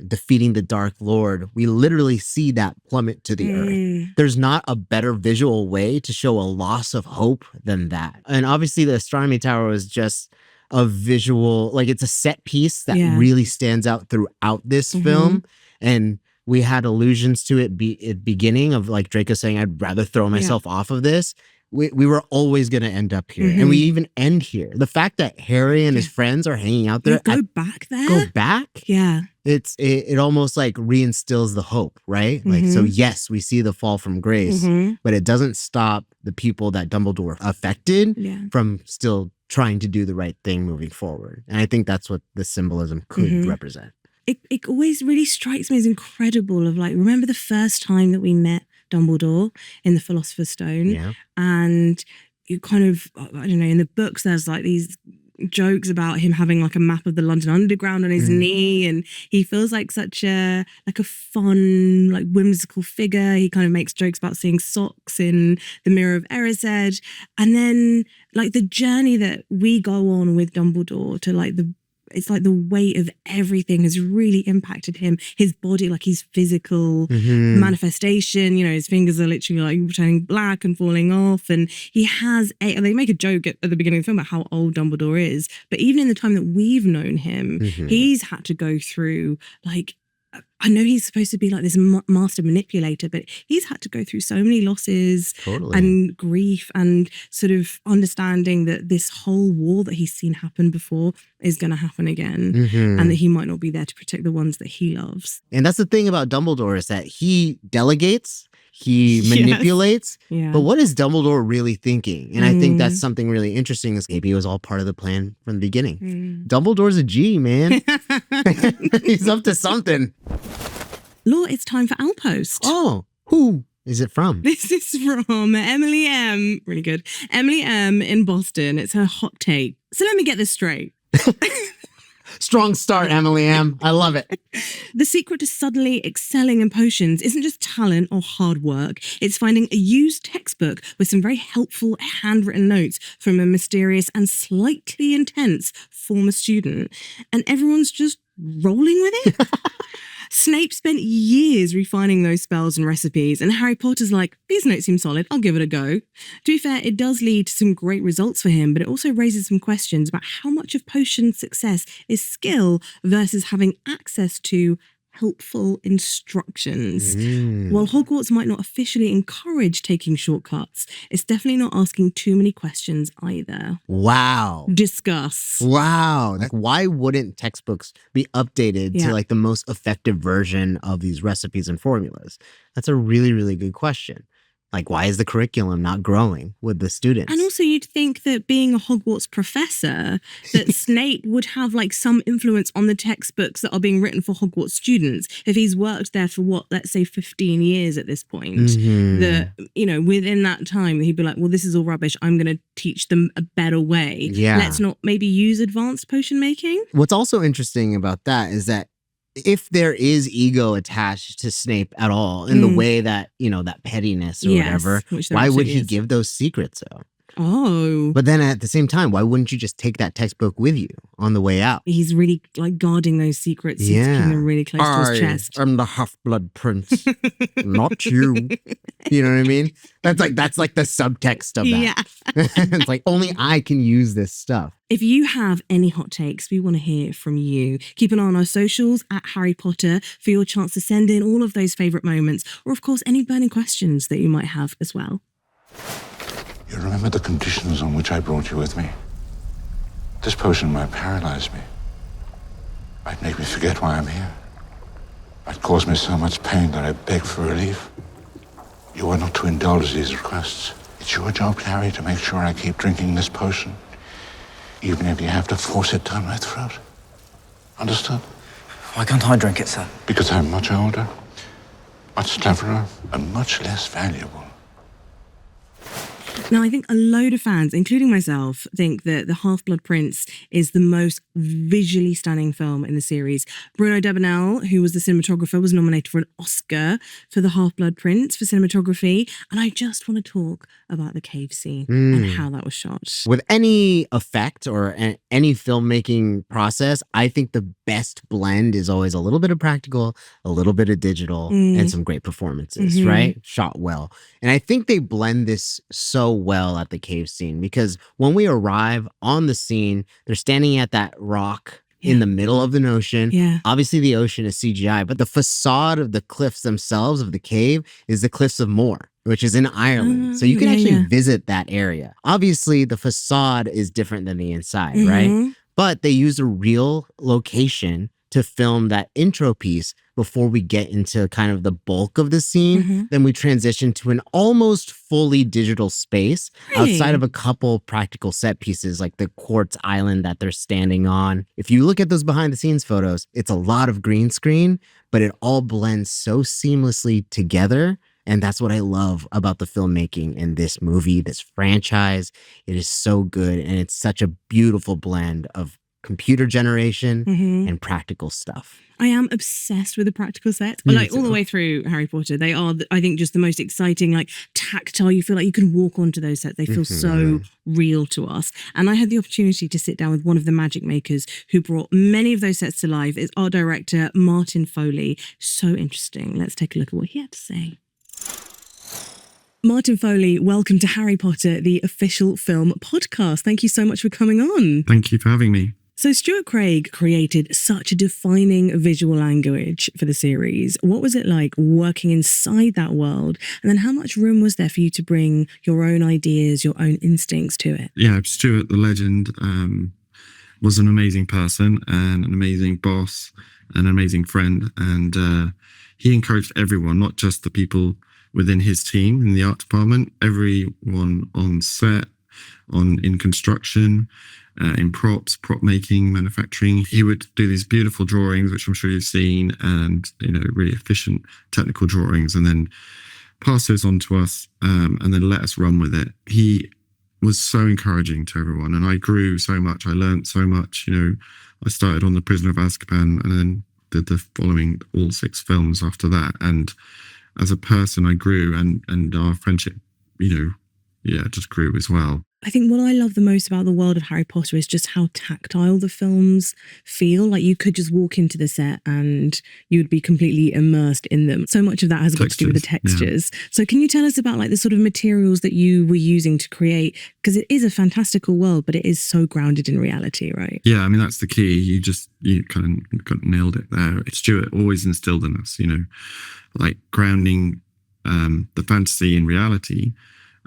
defeating the Dark Lord, we literally see that plummet to the earth. There's not a better visual way to show a loss of hope than that. And obviously the Astronomy Tower is just a visual, like it's a set piece that really stands out throughout this film. And we had allusions to it at beginning of like Draco saying, I'd rather throw myself off of this. We were always going to end up here. And we even end here. The fact that Harry and his friends are hanging out there. Go back there? Go back? Yeah. It almost like reinstills the hope, right? Like, so yes, we see the fall from grace, but it doesn't stop the people that Dumbledore affected from still trying to do the right thing moving forward. And I think that's what the symbolism could represent. It always really strikes me as incredible of like, remember the first time that we met Dumbledore in the Philosopher's Stone? Yeah. And you kind of, I don't know, in the books there's like these jokes about him having like a map of the London Underground on his knee, and he feels like such a fun, like whimsical figure. He kind of makes jokes about seeing socks in the Mirror of Erised. And then like the journey that we go on with Dumbledore to like it's like the weight of everything has really impacted him. His body, like his physical manifestation, you know, his fingers are literally like turning black and falling off. And he has and they make a joke at the beginning of the film about how old Dumbledore is. But even in the time that we've known him, he's had to go through like, I know he's supposed to be like this master manipulator, but he's had to go through so many losses and grief and sort of understanding that this whole war that he's seen happen before is going to happen again, and that he might not be there to protect the ones that he loves. And that's the thing about Dumbledore, is that he delegates, he manipulates, but what is Dumbledore really thinking? And I think that's something really interesting, is maybe it was all part of the plan from the beginning. Dumbledore's a G, man. He's up to something. Law, it's time for Outpost. Oh, who is it from? This is from Emily M. Really good. Emily M. in Boston. It's her hot take. So let me get this straight. Strong start, Emily M. I love it. The secret to suddenly excelling in potions isn't just talent or hard work. It's finding a used textbook with some very helpful handwritten notes from a mysterious and slightly intense former student. And everyone's just rolling with it. Snape spent years refining those spells and recipes, and Harry Potter's like, these notes seem solid, I'll give it a go. To be fair, it does lead to some great results for him, but it also raises some questions about how much of potion success is skill versus having access to helpful instructions. While Hogwarts might not officially encourage taking shortcuts, it's definitely not asking too many questions either. Wow. Discuss. Wow. Like, why wouldn't textbooks be updated to like the most effective version of these recipes and formulas? That's a really, really good question. Like, why is the curriculum not growing with the students? And also you'd think that being a Hogwarts professor, that Snape would have like some influence on the textbooks that are being written for Hogwarts students. If he's worked there for what, let's say 15 years at this point, that, you know, within that time, he'd be like, well, this is all rubbish. I'm going to teach them a better way. Yeah. Let's not maybe use advanced potion making. What's also interesting about that is that if there is ego attached to Snape at all in the way that, you know, that pettiness or whatever, why would he give those secrets though? Oh. But then at the same time, why wouldn't you just take that textbook with you on the way out? He's really like guarding those secrets. He's keeping them really close to his chest. I'm the Half-Blood Prince, not you. You know what I mean? That's like the subtext of that. Yeah. It's like, only I can use this stuff. If you have any hot takes, we want to hear from you. Keep an eye on our socials at Harry Potter for your chance to send in all of those favourite moments, or of course any burning questions that you might have as well. You remember the conditions on which I brought you with me? This potion might paralyze me. Might make me forget why I'm here. Might cause me so much pain that I beg for relief. You are not to indulge these requests. It's your job, Harry, to make sure I keep drinking this potion, even if you have to force it down my throat. Understood? Why can't I drink it, sir? Because I'm much older, much cleverer, and much less valuable. Now, I think a load of fans, including myself, think that The Half-Blood Prince is the most visually stunning film in the series. Bruno Debenel, who was the cinematographer, was nominated for an Oscar for The Half-Blood Prince for cinematography. And I just want to talk about the cave scene and how that was shot. With any effect or any filmmaking process, I think the best blend is always a little bit of practical, a little bit of digital, and some great performances, right? Shot well. And I think they blend this so well at the cave scene, because when we arrive on the scene, they're standing at that rock in the middle of the ocean. Yeah. Obviously, the ocean is CGI, but the facade of the cliffs themselves of the cave is the Cliffs of Moher, which is in Ireland. So you can actually visit that area. Obviously, the facade is different than the inside, right? But they use a real location to film that intro piece before we get into kind of the bulk of the scene. Then we transition to an almost fully digital space outside of a couple practical set pieces like the quartz island that they're standing on. If you look at those behind the scenes photos, it's a lot of green screen, but it all blends so seamlessly together. And that's what I love about the filmmaking in this movie, this franchise. It is so good. And it's such a beautiful blend of computer generation and practical stuff. I am obsessed with the practical sets. Like all the way through Harry Potter, they are, I think, just the most exciting, like tactile. You feel like you can walk onto those sets. They feel so real to us. And I had the opportunity to sit down with one of the magic makers who brought many of those sets to life. It's art director Martin Foley. So interesting. Let's take a look at what he had to say. Martin Foley, welcome to Harry Potter, the official film podcast. Thank you so much for coming on. Thank you for having me. So Stuart Craig created such a defining visual language for the series. What was it like working inside that world? And then how much room was there for you to bring your own ideas, your own instincts to it? Yeah, Stuart, the legend, was an amazing person and an amazing boss and an amazing friend. And he encouraged everyone, not just the people within his team in the art department, everyone on set, in construction, in props, prop making, manufacturing. He would do these beautiful drawings, which I'm sure you've seen, and really efficient technical drawings, and then pass those on to us, and then let us run with it. He was so encouraging to everyone, and I grew so much. I learned so much. I started on The Prisoner of Azkaban, and then did the following all 6 films after that. And as a person, I grew, and our friendship, just grew as well. I think what I love the most about the world of Harry Potter is just how tactile the films feel. Like you could just walk into the set and you would be completely immersed in them. So much of that has got to do with the textures. Yeah. So can you tell us about like the sort of materials that you were using to create? Because it is a fantastical world, but it is so grounded in reality, right? Yeah, I mean, that's the key. You kind of nailed it there. Stuart always instilled in us, like grounding the fantasy in reality.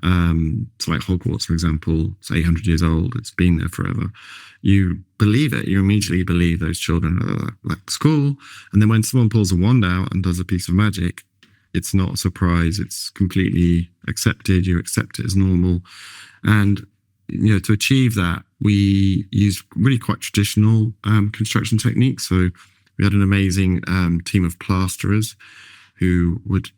So like Hogwarts, for example, it's 800 years old. It's been there forever. You believe it. You immediately believe those children are at school. And then when someone pulls a wand out and does a piece of magic, it's not a surprise. It's completely accepted. You accept it as normal. And, to achieve that, we used really quite traditional construction techniques. So we had an amazing team of plasterers who would,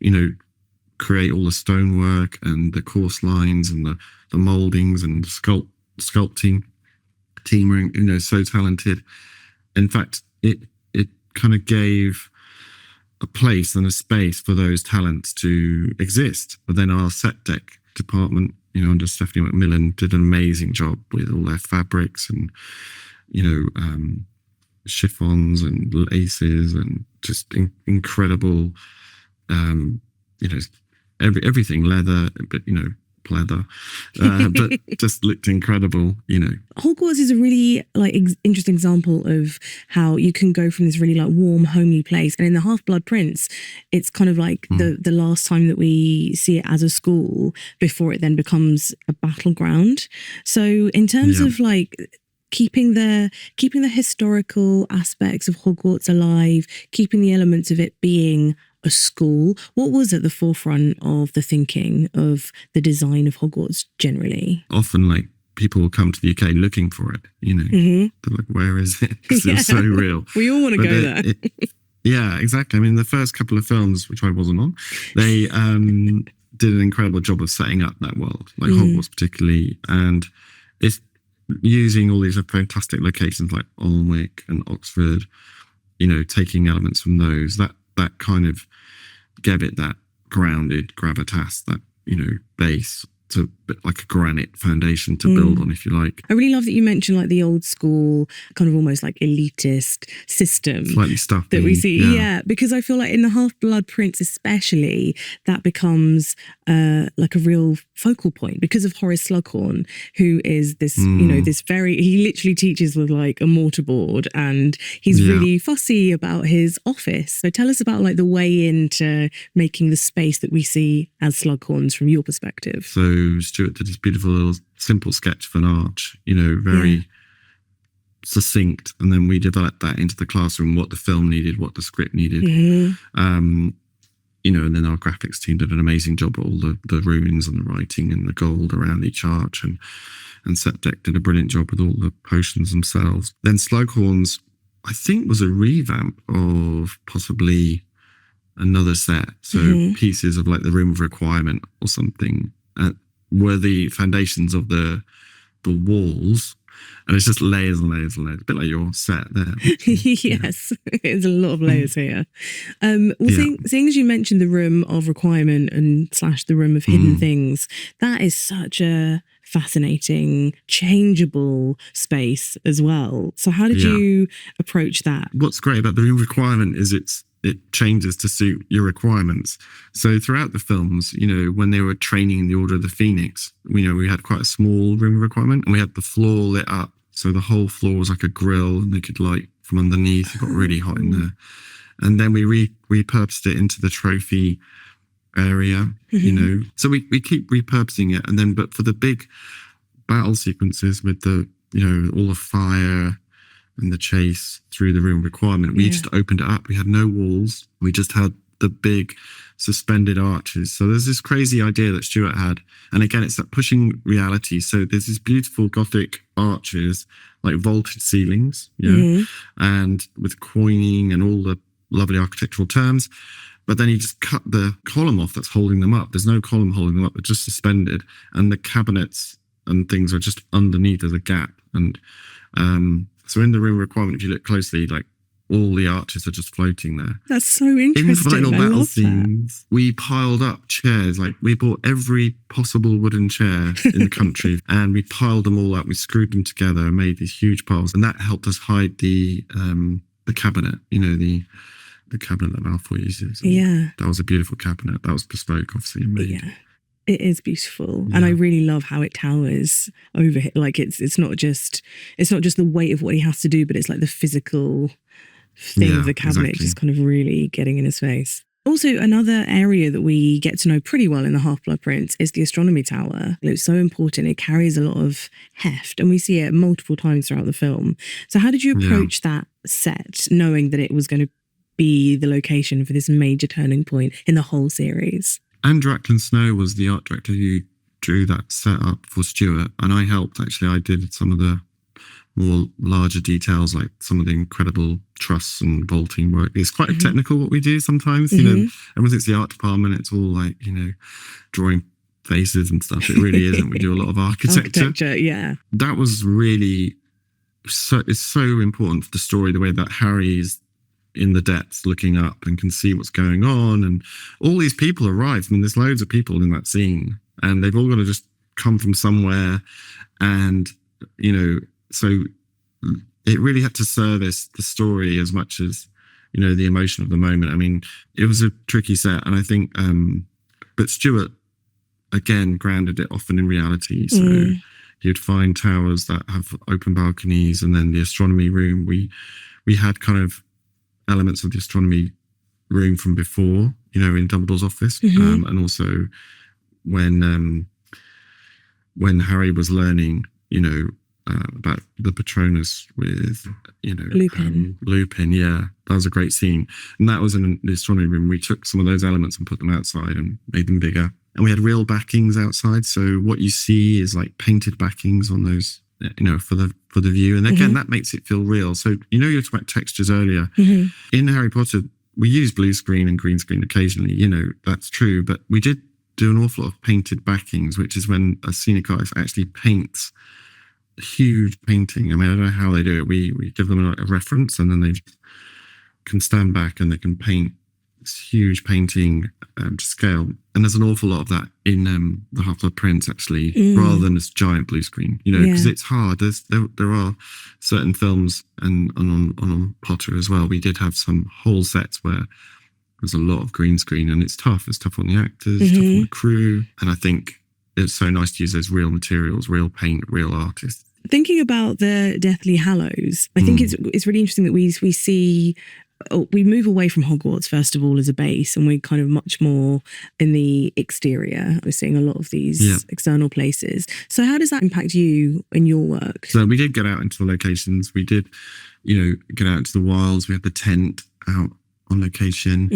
create all the stonework and the course lines and the moldings and the sculpting team were, so talented. In fact, it kind of gave a place and a space for those talents to exist. But then our set deck department, under Stephanie McMillan, did an amazing job with all their fabrics and, chiffons and laces and just incredible, everything leather, but pleather, but just looked incredible. Hogwarts is a really interesting example of how you can go from this really warm, homely place, and in The Half-Blood Prince, it's kind of like the last time that we see it as a school before it then becomes a battleground. So in terms of keeping the historical aspects of Hogwarts alive, keeping the elements of it being a school, what was at the forefront of the thinking of the design of Hogwarts generally? Often, people will come to the UK looking for it, They're like, where is it? Because it's so real. We all want to go there. Yeah, exactly. I mean, the first couple of films, which I wasn't on, they did an incredible job of setting up that world, like Hogwarts particularly, and it's using all these fantastic locations like Alnwick and Oxford, you know, taking elements from those, that kind of gave it that grounded gravitas, that, you know, base, to like a granite foundation to build on, if you like. I really love that you mentioned like the old school kind of almost like elitist system, slightly stuffy, that we see. Yeah, because I feel like in the Half-Blood Prince especially, that becomes like a real focal point because of Horace Slughorn, who is this, you know, this very, he literally teaches with like a mortarboard, and he's really fussy about his office. So tell us about like the way into making the space that we see as Slughorns from your perspective. So Stuart did this beautiful little simple sketch of an arch, you know, very succinct, and then we developed that into the classroom, what the film needed, what the script needed. You know, and then our graphics team did an amazing job at all the runes and the writing and the gold around each arch, and Set Deck did a brilliant job with all the potions themselves. Then Slughorn's, I think, was a revamp of possibly another set, so pieces of like the Room of Requirement or something were the foundations of the walls, and it's just layers and layers and layers, a bit like your set there. Yes, there's a lot of layers here. Seeing as you mentioned the Room of Requirement and / the Room of Hidden Things, that is such a fascinating, changeable space as well. So how did you approach that? What's great about the Room of Requirement is it changes to suit your requirements. So throughout the films, you know, when they were training in the Order of the Phoenix, you know, we had quite a small room of requirement, and we had the floor lit up. So the whole floor was like a grill, and they could light from underneath. It got really hot in there. And then we repurposed it into the trophy area, you know. So we keep repurposing it. And then, but for the big battle sequences with the, you know, all the fire and the chase through the Room of Requirement, we just opened it up. We had no walls. We just had the big suspended arches. So there's this crazy idea that Stuart had. And again, it's that pushing reality. So there's these beautiful Gothic arches, like vaulted ceilings, and with coining and all the lovely architectural terms. But then you just cut the column off that's holding them up. There's no column holding them up. They're just suspended. And the cabinets and things are just underneath as a gap. And so in the Room of Requirement, if you look closely, like all the arches are just floating there. That's so interesting. In final battle scenes, we piled up chairs. Like we bought every possible wooden chair in the country, and we piled them all up. We screwed them together and made these huge piles, and that helped us hide the cabinet. You know, the cabinet that Malfoy uses. And that was a beautiful cabinet. That was bespoke, obviously, and made. Yeah. It is beautiful, and I really love how it towers over him. Like it's not just the weight of what he has to do, but it's like the physical thing of the cabinet just kind of really getting in his face. Also, another area that we get to know pretty well in the Half-Blood Prince is the Astronomy Tower. It's so important. It carries a lot of heft, and we see it multiple times throughout the film. So how did you approach that set, knowing that it was going to be the location for this major turning point in the whole series? Andrew Ackland Snow was the art director who drew that set up for Stuart, and I helped. Actually, I did some of the more larger details, like some of the incredible truss and vaulting work. It's quite technical what we do sometimes. You know, everyone thinks the art department, it's all like, you know, drawing faces and stuff. It really isn't. We do a lot of architecture. That was really it's so important for the story, the way that Harry's in the depths looking up and can see what's going on, and all these people arrive. I mean, there's loads of people in that scene, and they've all got to just come from somewhere, and you know, so it really had to service the story as much as, you know, the emotion of the moment. I mean, it was a tricky set, and I think but Stuart again grounded it often in reality. So you'd find towers that have open balconies, and then the astronomy room, we had kind of elements of the astronomy room from before, you know, in Dumbledore's office, and also when Harry was learning, you know, about the Patronus with, you know, Lupin. That was a great scene, and that was in the astronomy room. We took some of those elements and put them outside and made them bigger, and we had real backings outside. So what you see is like painted backings on those, you know, for the view, and again that makes it feel real. So, you know, you were talking about textures earlier. In Harry Potter, we use blue screen and green screen occasionally, you know, that's true, but we did do an awful lot of painted backings, which is when a scenic artist actually paints a huge painting. I mean, I don't know how they do it. We give them a reference, and then they can stand back and they can paint this huge painting to scale. And there's an awful lot of that in the Half-Blood Prince, actually, rather than this giant blue screen, because it's hard. There are certain films, and on Potter as well, we did have some whole sets where there's a lot of green screen, and it's tough. It's tough on the actors, tough on the crew. And I think it's so nice to use those real materials, real paint, real artists. Thinking about the Deathly Hallows, I think it's really interesting that we see... we move away from Hogwarts, first of all, as a base, and we're kind of much more in the exterior. We're seeing a lot of these external places. So how does that impact you in your work? So we did get out into the locations. We did, get out into the wilds. We had the tent out on location.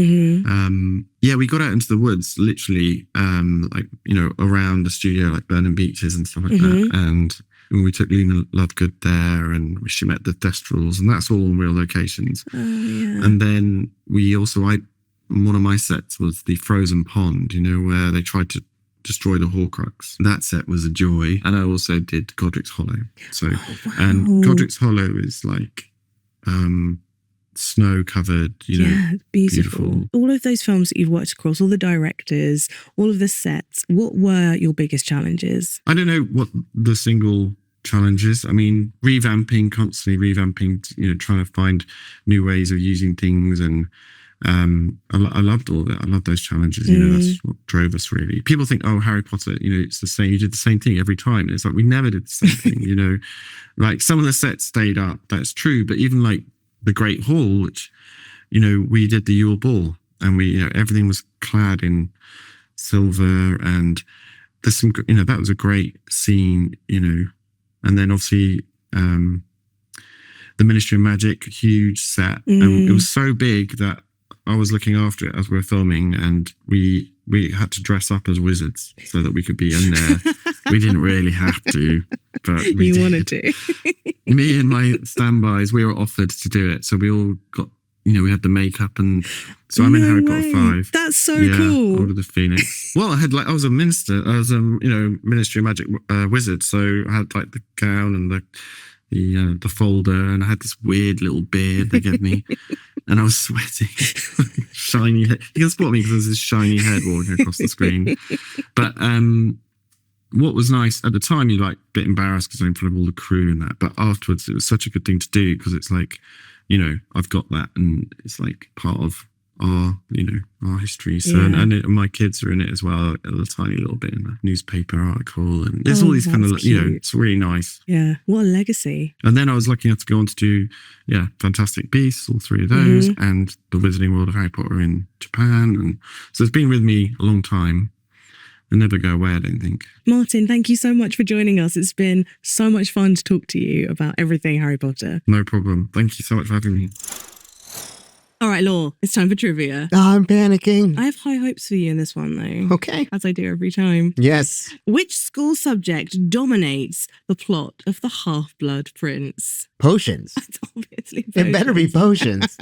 We got out into the woods, literally, around the studio, like Burnham Beaches and stuff like that. And we took Lena Lovegood there, and she met the Thestrals, and that's all in real locations. And then we also, one of my sets was the Frozen Pond, where they tried to destroy the Horcrux. That set was a joy. And I also did Godric's Hollow. So, and Godric's Hollow is like snow covered, beautiful. All of those films that you've worked across, all the directors, all of the sets, what were your biggest challenges? I don't know what the single challenges. I mean, constantly revamping, trying to find new ways of using things. And I loved all of it. I loved those challenges. That's what drove us, really. People think, oh, Harry Potter, it's the same. You did the same thing every time. And it's like, we never did the same thing, Like, some of the sets stayed up. That's true. But even like the Great Hall, which, we did the Yule Ball, and we, everything was clad in silver, and there's some, that was a great scene, and then obviously, the Ministry of Magic, huge set, and it was so big that I was looking after it as we were filming, and we had to dress up as wizards so that we could be in there. We didn't really have to, but we did. Wanted to. Me and my standbys, we were offered to do it, so we all got, we had the makeup, and so I'm in Harry Potter 5. That's so cool. Order of the Phoenix. Well, I was a minister. I was a Ministry of Magic wizard, so I had like the gown and the folder, and I had this weird little beard they gave me, and I was sweating. Shiny head. You can spot me because there's this shiny head walking across the screen. But what was nice at the time, you're like a bit embarrassed because I'm in front of all the crew and that, but afterwards it was such a good thing to do, because it's like, I've got that, and it's like part of our history. So and my kids are in it as well, a tiny little bit in the newspaper article, and there's all these kind of it's really nice. Yeah, what a legacy. And then I was lucky enough to go on to do Fantastic Beasts, all 3 of those, and the Wizarding World of Harry Potter in Japan, and so it's been with me a long time. And never go away, I don't think. Martin, thank you so much for joining us. It's been so much fun to talk to you about everything Harry Potter. No problem. Thank you so much for having me. All right, Law, it's time for trivia. Oh, I'm panicking. I have high hopes for you in this one, though. Okay. As I do every time. Yes. Which school subject dominates the plot of The Half-Blood Prince? Potions. It's obviously potions. It better be potions.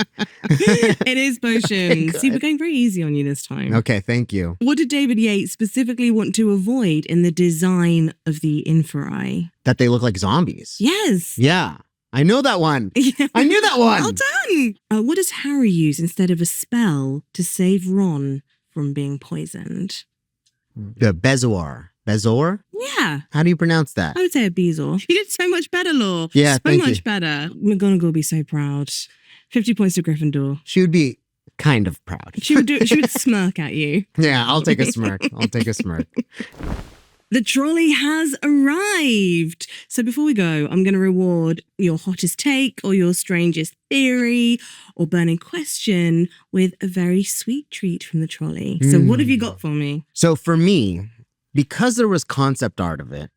It is potions. See, we're going very easy on you this time. Okay, thank you. What did David Yates specifically want to avoid in the design of the Inferi? That they look like zombies. Yes. Yeah. I know that one. I knew that one. Well done. What does Harry use instead of a spell to save Ron from being poisoned? The Bezoar. Bezoar? Yeah. How do you pronounce that? I would say a Bezoar. You did so much better, Law. Yeah, so thank much you. better. McGonagall would be so proud. 50 points to Gryffindor. She would be kind of proud. She would smirk at you. Yeah, I'll take a smirk. The trolley has arrived. So before we go, I'm going to reward your hottest take or your strangest theory or burning question with a very sweet treat from the trolley. So what have you got for me? So for me, because there was concept art of it,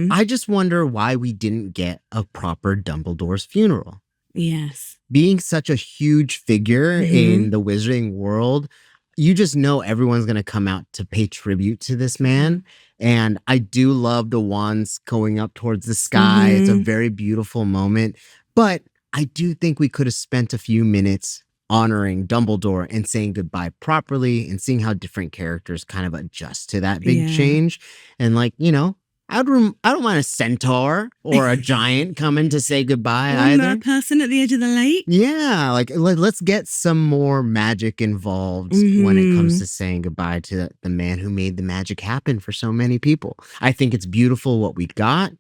I just wonder why we didn't get a proper Dumbledore's funeral. Yes. Being such a huge figure in the wizarding world, you just know everyone's going to come out to pay tribute to this man. And I do love the wands going up towards the sky. It's a very beautiful moment. But I do think we could have spent a few minutes honoring Dumbledore and saying goodbye properly and seeing how different characters kind of adjust to that big change. And like, you know, I don't mind a centaur or a giant coming to say goodbye either. That person at the edge of the lake. Yeah, like let's get some more magic involved when it comes to saying goodbye to the man who made the magic happen for so many people. I think it's beautiful what we got,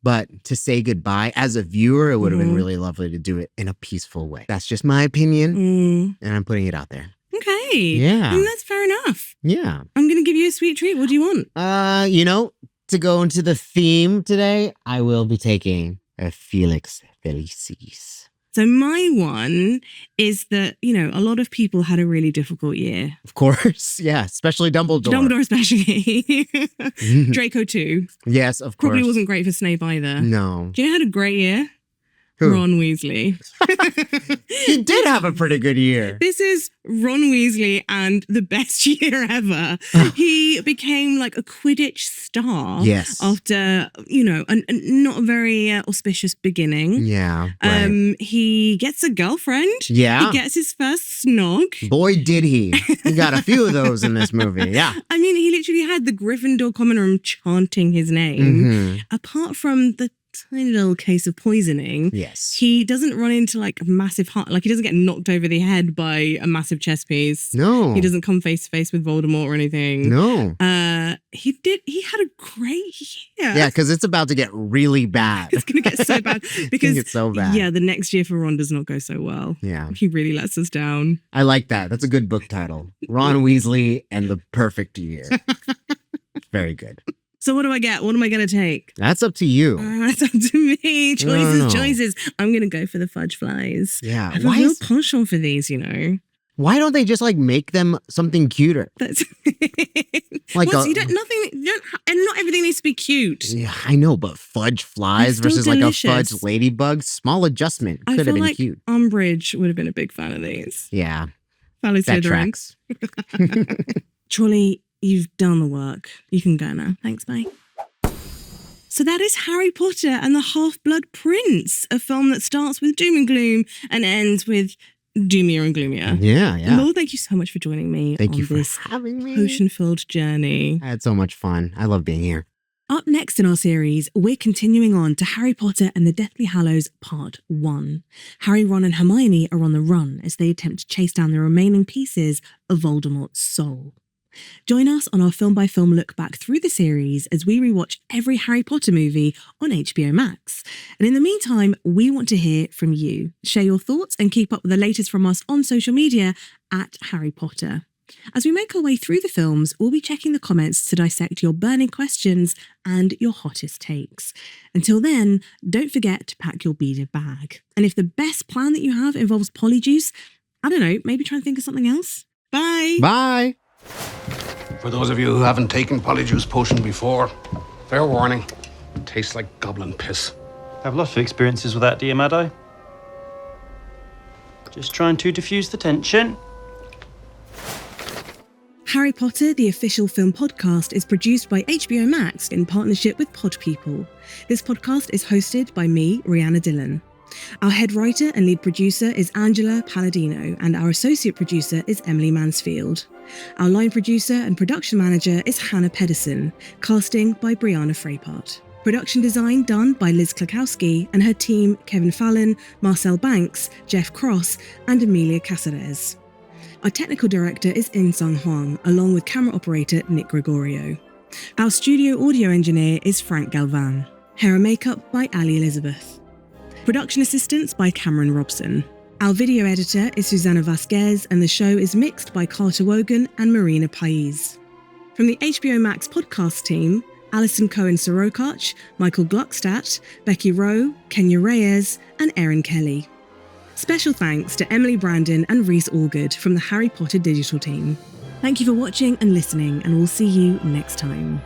but to say goodbye as a viewer, it would have been really lovely to do it in a peaceful way. That's just my opinion, and I'm putting it out there. Okay. Yeah. And that's fair enough. Yeah. I'm going to give you a sweet treat. What do you want? You know, to go into the theme today, I will be taking a Felix Felicis. So my one is that, you know, a lot of people had a really difficult year. Of course. Yeah. Especially Dumbledore. Dumbledore especially. Draco too. Yes, of course. Probably wasn't great for Snape either. No. Do you know who had a great year? Who? Ron Weasley. He did have a pretty good year. This is Ron Weasley and the best year ever. He became like a Quidditch star. Yes. After, you know, a not a very auspicious beginning. Yeah. Right. He gets a girlfriend. Yeah. He gets his first snog. Boy, did he. He got a few of those in this movie. Yeah. I mean, he literally had the Gryffindor common room chanting his name. Apart from the tiny little case of poisoning. Yes. He doesn't run into like a massive heart, like he doesn't get knocked over the head by a massive chess piece. No. He doesn't come face to face with Voldemort or anything. No. He had a great year. Yeah, because it's about to get really bad. It's going to get so bad. Because it's so bad. Yeah, the next year for Ron does not go so well. Yeah. He really lets us down. I like that. That's a good book title. Ron Weasley and the Perfect Year. Very good. So what do I get? What am I going to take? That's up to you. That's up to me. Choices, No. choices. I'm going to go for the fudge flies. Yeah. I have a real penchant for these, you know. Why don't they just like make them something cuter? That's Like and not everything needs to be cute. Yeah, I know, but fudge flies They're still versus like a delicious. fudge ladybug, small adjustment. I Could have feel been like cute. Umbridge would have been a big fan of these. Yeah, Fellow that Slytherin. tracks. Trolley, you've done the work. You can go now. Thanks, bye. So that is Harry Potter and the Half-Blood Prince, a film that starts with doom and gloom and ends with doomier and gloomier. Yeah, yeah. Lord, thank you so much for joining me Thank on you for this having me. potion-filled journey. I had so much fun. I love being here. Up next in our series, we're continuing on to Harry Potter and the Deathly Hallows Part 1. Harry, Ron and Hermione are on the run as they attempt to chase down the remaining pieces of Voldemort's soul. Join us on our film-by-film look back through the series as we rewatch every Harry Potter movie on HBO Max. And in the meantime, we want to hear from you. Share your thoughts and keep up with the latest from us on social media at Harry Potter. As we make our way through the films, we'll be checking the comments to dissect your burning questions and your hottest takes. Until then, don't forget to pack your beaded bag. And if the best plan that you have involves polyjuice, I don't know, maybe try and think of something else. Bye! Bye! For those of you who haven't taken Polyjuice Potion before, fair warning, it tastes like goblin piss. I have lots of experiences with that, dear Maddo. Just trying to diffuse the tension. Harry Potter, the official film podcast, is produced by HBO Max in partnership with Pod People. This podcast is hosted by me, Rhianna Dhillon. Our head writer and lead producer is Angela Palladino, and our associate producer is Emily Mansfield. Our line producer and production manager is Hannah Pedersen, casting by Brianna Frapart. Production design done by Liz Klakowski and her team Kevin Fallon, Marcel Banks, Jeff Cross, and Amelia Caceres. Our technical director is In-Sung Huang, along with camera operator Nick Gregorio. Our studio audio engineer is Frank Galvan. Hair and makeup by Ali Elizabeth. Production assistance by Cameron Robson. Our video editor is Susanna Vasquez, and the show is mixed by Carter Wogan and Marina Pais. From the HBO Max podcast team, Alison Cohen-Sorokach, Michael Gluckstadt, Becky Rowe, Kenya Reyes, and Erin Kelly. Special thanks to Emily Brandon and Reese Allgood from the Harry Potter digital team. Thank you for watching and listening, and we'll see you next time.